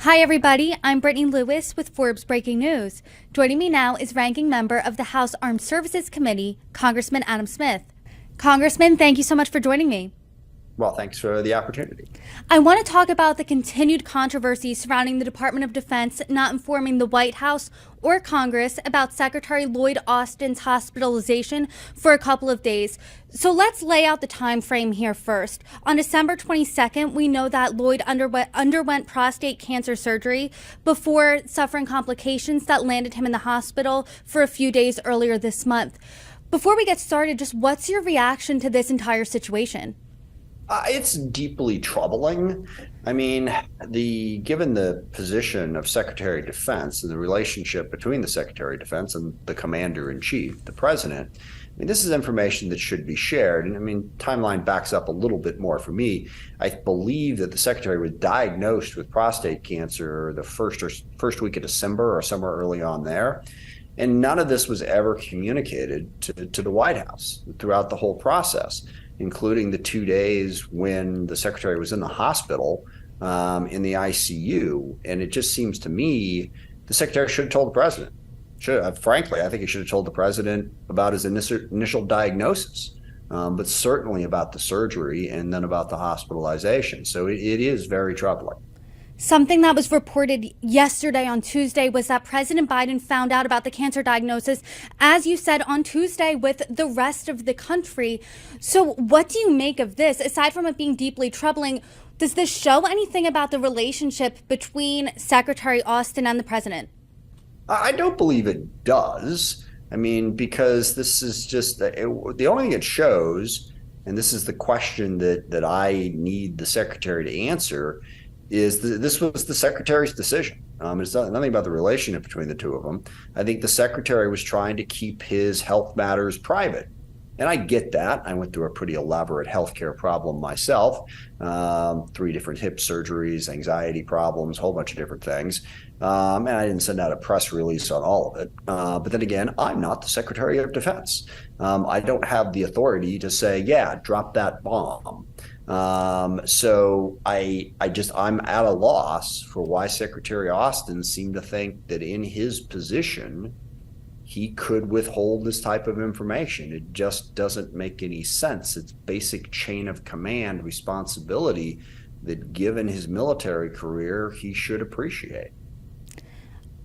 Hi, everybody. I'm Brittany Lewis with Forbes Breaking News. Joining me now is Ranking Member of the House Armed Services Committee, Congressman Adam Smith. Congressman, thank you so much for joining me. Well, thanks for the opportunity. I want to talk about the continued controversy surrounding the Department of Defense not informing the White House or Congress about Secretary Lloyd Austin's hospitalization for a couple of days. So let's lay out the time frame here first. On December 22nd, we know that Lloyd underwent prostate cancer surgery before suffering complications that landed him in the hospital for a few days earlier this month. Before we get started, just what's your reaction to this entire situation? It's deeply troubling. I mean, given the position of Secretary of Defense and the relationship between the Secretary of Defense and the Commander-in-Chief, the President, I mean, this is information that should be shared. And I mean, timeline backs up a little bit more for me. I believe that the Secretary was diagnosed with prostate cancer the first week of December or somewhere early on there. And none of this was ever communicated to the White House throughout the whole process, including the 2 days when the secretary was in the hospital in the ICU. And it just seems to me the secretary should have told the president. Frankly, I think he should have told the president about his initial diagnosis, but certainly about the surgery and then about the hospitalization. So it is very troubling. Something that was reported yesterday on Tuesday was that President Biden found out about the cancer diagnosis, as you said, on Tuesday with the rest of the country. So what do you make of this? Aside from it being deeply troubling, does this show anything about the relationship between Secretary Austin and the president? I don't believe it does. I mean, because this is just the only thing it shows, and this is the question that I need the secretary to answer, is this was the secretary's decision. It's nothing about the relationship between the two of them. I think the secretary was trying to keep his health matters private. And I get that. I went through a pretty elaborate healthcare problem myself, 3 different hip surgeries, anxiety problems, a whole bunch of different things. And I didn't send out a press release on all of it. But then again, I'm not the Secretary of Defense. I don't have the authority to say, yeah, drop that bomb. So I'm at a loss for why Secretary Austin seemed to think that in his position, he could withhold this type of information. It just doesn't make any sense. It's basic chain of command responsibility that, given his military career, he should appreciate.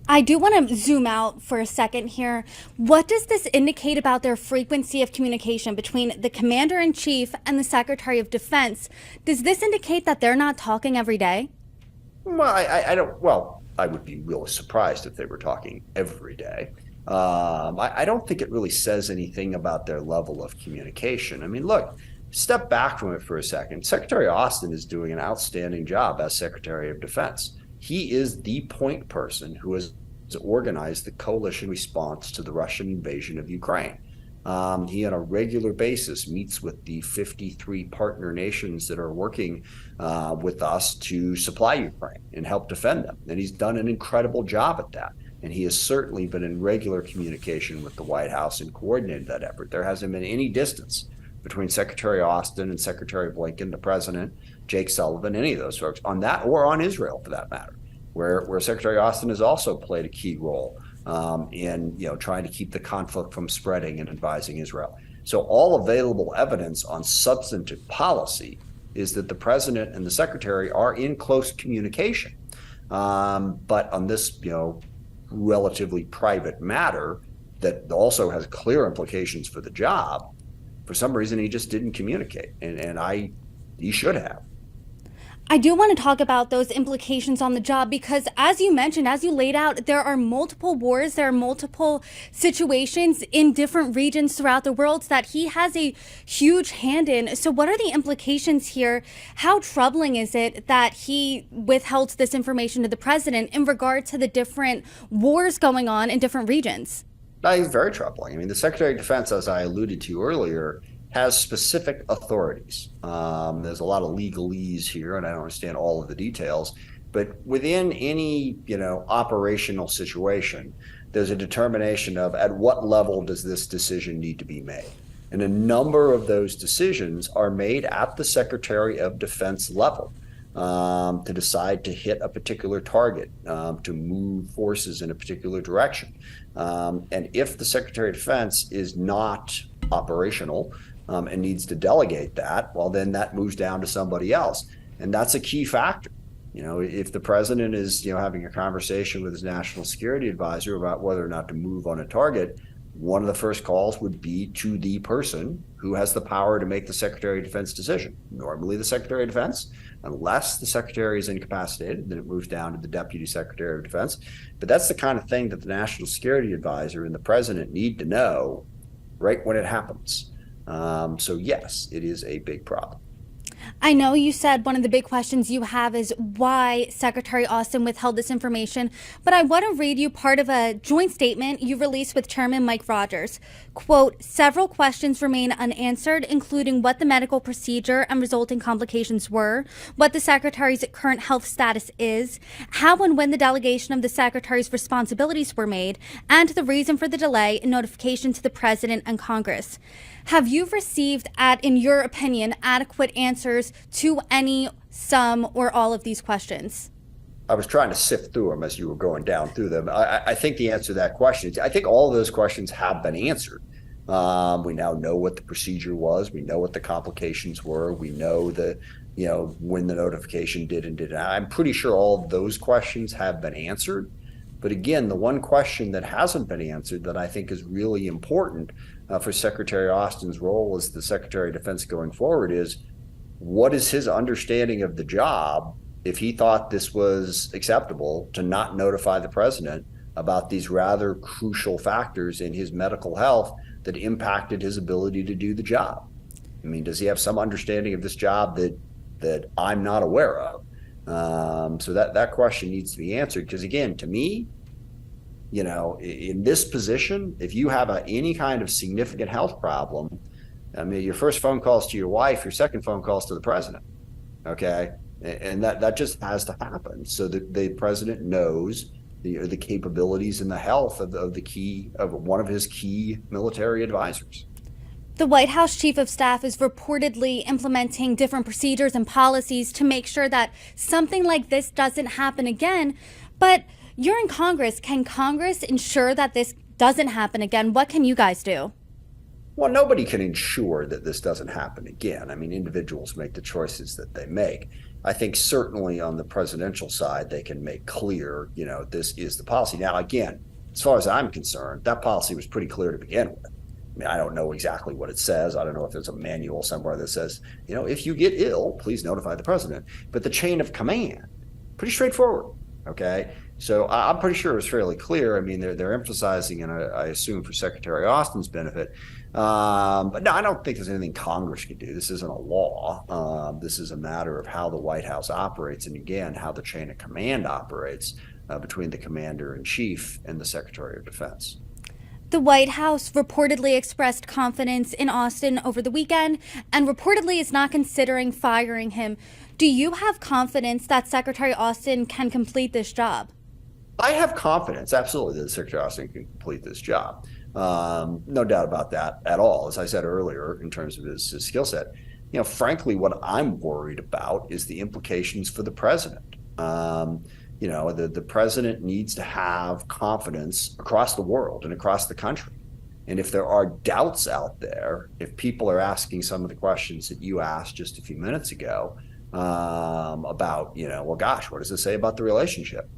I do want to zoom out for a second here. What does this indicate about their frequency of communication between the Commander-in-Chief and the Secretary of Defense? Does this indicate that they're not talking every day? Well, I don't. Well, I would be really surprised if they were talking every day. I don't think it really says anything about their level of communication. I mean, look, step back from it for a second. Secretary Austin is doing an outstanding job as Secretary of Defense. He is the point person who has organized the coalition response to the Russian invasion of Ukraine. He, on a regular basis, meets with the 53 partner nations that are working with us to supply Ukraine and help defend them. And he's done an incredible job at that. And he has certainly been in regular communication with the White House and coordinated that effort. There hasn't been any distance between Secretary Austin and Secretary Blinken, the president, Jake Sullivan, any of those folks on that, or on Israel for that matter, where Secretary Austin has also played a key role in trying to keep the conflict from spreading and advising Israel. So all available evidence on substantive policy is that the president and the secretary are in close communication. But on this, relatively private matter that also has clear implications for the job, for some reason he just didn't communicate, and he should have. I do want to talk about those implications on the job because, as you mentioned, as you laid out, there are multiple wars, there are multiple situations in different regions throughout the world that he has a huge hand in. So what are the implications here? How troubling is it that he withheld this information to the president in regard to the different wars going on in different regions? It's very troubling. I mean, the Secretary of Defense, as I alluded to earlier, has specific authorities. There's a lot of legalese here, and I don't understand all of the details, but within any, operational situation, there's a determination of at what level does this decision need to be made. And a number of those decisions are made at the Secretary of Defense level. to decide to hit a particular target, to move forces in a particular direction. And if the Secretary of Defense is not operational and needs to delegate that, well, then that moves down to somebody else. And that's a key factor. If the president is, having a conversation with his national security advisor about whether or not to move on a target, one of the first calls would be to the person who has the power to make the Secretary of Defense decision. Normally the Secretary of Defense, unless the Secretary is incapacitated, then it moves down to the Deputy Secretary of Defense. But that's the kind of thing that the National Security Advisor and the President need to know right when it happens. So yes, it is a big problem. I know you said one of the big questions you have is why Secretary Austin withheld this information, but I want to read you part of a joint statement you released with Chairman Mike Rogers. Quote, several questions remain unanswered, including what the medical procedure and resulting complications were, what the Secretary's current health status is, how and when the delegation of the Secretary's responsibilities were made, and the reason for the delay in notification to the President and Congress. Have you received, in your opinion, adequate answers to any, some, or all of these questions? I was trying to sift through them as you were going down through them. I think the answer to that question is, I think all of those questions have been answered. We now know what the procedure was. We know what the complications were. We know when the notification did and didn't. I'm pretty sure all of those questions have been answered. But again, the one question that hasn't been answered that I think is really important for Secretary Austin's role as the Secretary of Defense going forward is, what is his understanding of the job if he thought this was acceptable to not notify the president about these rather crucial factors in his medical health that impacted his ability to do the job? I mean, does he have some understanding of this job that I'm not aware of? So that question needs to be answered, because again, to me, in this position, if you have any kind of significant health problem, I mean, your first phone call is to your wife, your second phone call is to the president. Okay. And that just has to happen so that the president knows the capabilities and the health of one of his key military advisors. The White House Chief of Staff is reportedly implementing different procedures and policies to make sure that something like this doesn't happen again. But you're in Congress. Can Congress ensure that this doesn't happen again? What can you guys do? Well, nobody can ensure that this doesn't happen again. I mean, individuals make the choices that they make. I think certainly on the presidential side, they can make clear, this is the policy. Now, again, as far as I'm concerned, that policy was pretty clear to begin with. I mean, I don't know exactly what it says. I don't know if there's a manual somewhere that says, if you get ill, please notify the president. But the chain of command, pretty straightforward. Okay. So I'm pretty sure it was fairly clear. I mean, they're emphasizing, and I assume for Secretary Austin's benefit. But no, I don't think there's anything Congress could do. This isn't a law. This is a matter of how the White House operates, and again, how the chain of command operates between the commander in chief and the Secretary of Defense. The White House reportedly expressed confidence in Austin over the weekend and reportedly is not considering firing him. Do you have confidence that Secretary Austin can complete this job? I have confidence, absolutely, that Secretary Austin can complete this job. No doubt about that at all. As I said earlier, in terms of his skill set, frankly, what I'm worried about is the implications for the president. The president needs to have confidence across the world and across the country. And if there are doubts out there, if people are asking some of the questions that you asked just a few minutes ago about, well, gosh, what does it say about the relationship?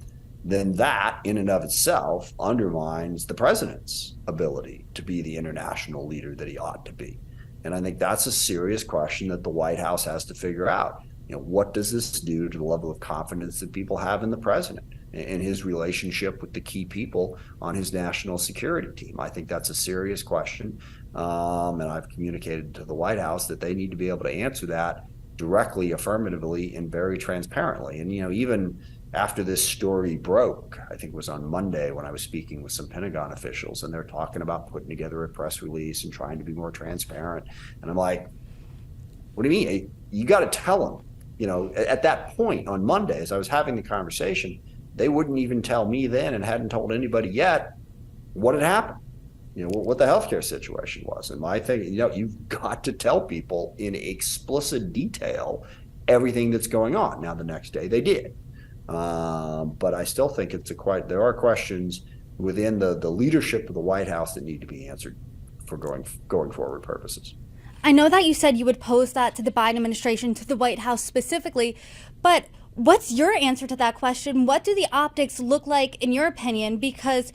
Then that in and of itself undermines the president's ability to be the international leader that he ought to be. And I think that's a serious question that the White House has to figure out. What does this do to the level of confidence that people have in the president and his relationship with the key people on his national security team? I think that's a serious question. And I've communicated to the White House that they need to be able to answer that directly, affirmatively, and very transparently. And, even after this story broke, I think it was on Monday when I was speaking with some Pentagon officials, and they're talking about putting together a press release and trying to be more transparent. And I'm like, what do you mean? You got to tell them. At that point on Monday, as I was having the conversation, they wouldn't even tell me then and hadn't told anybody yet what had happened, what the healthcare situation was. And my thing, you've got to tell people in explicit detail everything that's going on. Now, the next day they did. But I still think there are questions within the leadership of the White House that need to be answered for going forward purposes. I know that you said you would pose that to the Biden administration, to the White House specifically, but what's your answer to that question? What do the optics look like in your opinion? Because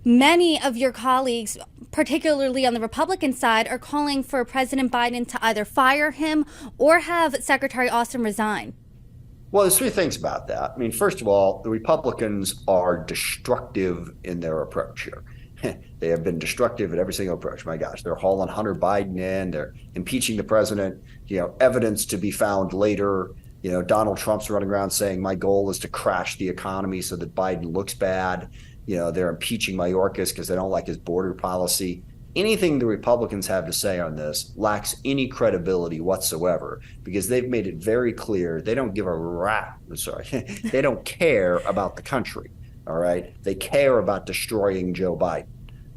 many of your colleagues, particularly on the Republican side, are calling for President Biden to either fire him or have Secretary Austin resign. Well, there's three things about that. I mean, first of all, the Republicans are destructive in their approach here. They have been destructive at every single approach. My gosh, they're hauling Hunter Biden in. They're impeaching the president. Evidence to be found later. Donald Trump's running around saying my goal is to crash the economy so that Biden looks bad. They're impeaching Mayorkas because they don't like his border policy. Anything the Republicans have to say on this lacks any credibility whatsoever because they've made it very clear they don't give a rat. They don't care about the country. All right. They care about destroying Joe Biden.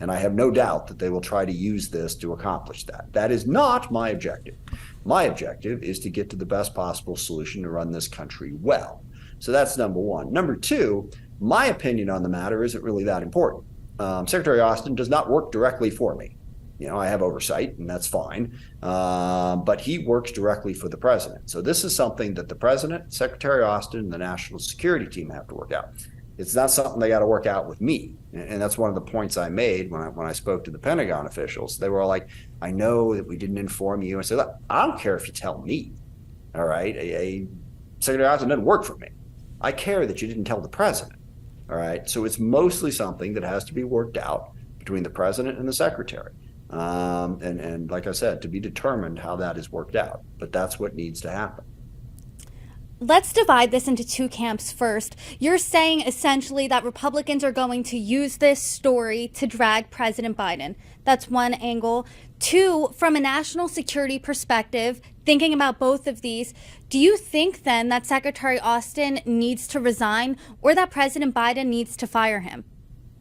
And I have no doubt that they will try to use this to accomplish that. That is not my objective. My objective is to get to the best possible solution to run this country well. So that's number one. Number two, my opinion on the matter isn't really that important. Secretary Austin does not work directly for me. I have oversight, and that's fine. But he works directly for the president. So this is something that the president, Secretary Austin, and the national security team have to work out. It's not something they got to work out with me. And that's one of the points I made when I spoke to the Pentagon officials. They were all like, I know that we didn't inform you. I said, look, I don't care if you tell me. All right. Secretary Austin doesn't work for me. I care that you didn't tell the president. All right. So it's mostly something that has to be worked out between the president and the secretary. And like I said, to be determined how that is worked out. But that's what needs to happen. Let's divide this into two camps first. You're saying essentially that Republicans are going to use this story to drag President Biden. That's one angle. Two, from a national security perspective, thinking about both of these, do you think then that Secretary Austin needs to resign or that President Biden needs to fire him?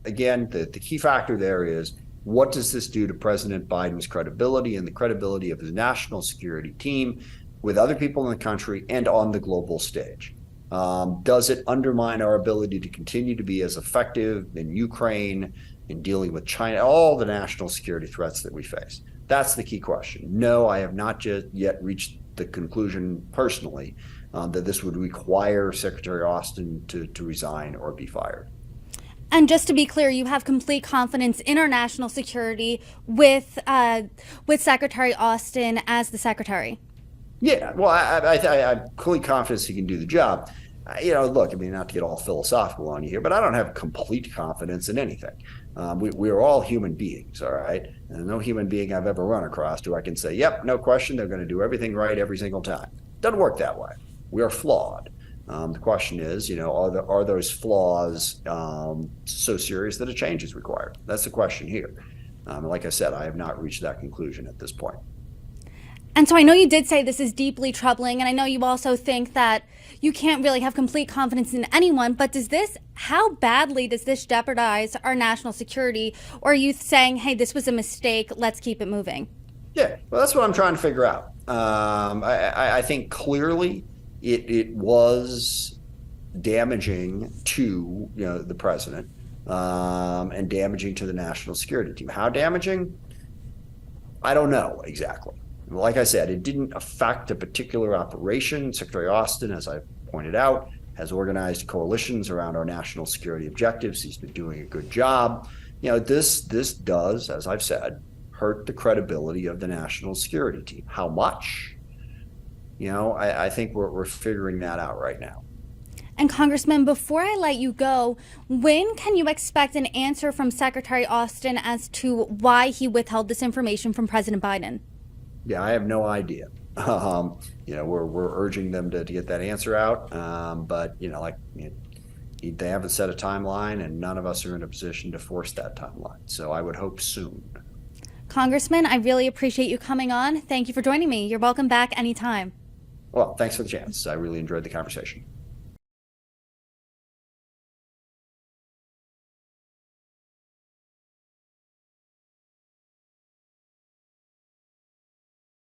Again, the key factor there is, what does this do to President Biden's credibility and the credibility of his national security team with other people in the country and on the global stage? Does it undermine our ability to continue to be as effective in Ukraine, in dealing with China, all the national security threats that we face? That's the key question. No, I have not yet reached the conclusion personally that this would require Secretary Austin to resign or be fired. And just to be clear, you have complete confidence in our national security with Secretary Austin as the secretary. Yeah, well, I'm fully confident he can do the job. Look, not to get all philosophical on you here, but I don't have complete confidence in anything. We are all human beings, all right? And no human being I've ever run across who I can say, yep, no question, they're going to do everything right every single time. Doesn't work that way. We are flawed. The question is, are those flaws so serious that a change is required? That's the question here. Like I said, I have not reached that conclusion at this point. And so I know you did say this is deeply troubling, and I know you also think that you can't really have complete confidence in anyone, but how badly does this jeopardize our national security? Or are you saying, hey, this was a mistake, let's keep it moving? Yeah, well, that's what I'm trying to figure out. I think clearly it was damaging to the president and damaging to the national security team. How damaging? I don't know exactly. Like I said, it didn't affect a particular operation. Secretary Austin, as I pointed out, has organized coalitions around our national security objectives. He's been doing a good job. This does, as I've said, hurt the credibility of the national security team. How much? I think we're figuring that out right now. And Congressman, before I let you go, when can you expect an answer from Secretary Austin as to why he withheld this information from President Biden? Yeah, I have no idea. We're urging them to get that answer out. But they haven't set a timeline, and none of us are in a position to force that timeline. So I would hope soon. Congressman, I really appreciate you coming on. Thank you for joining me. You're welcome back anytime. Well, thanks for the chance. I really enjoyed the conversation.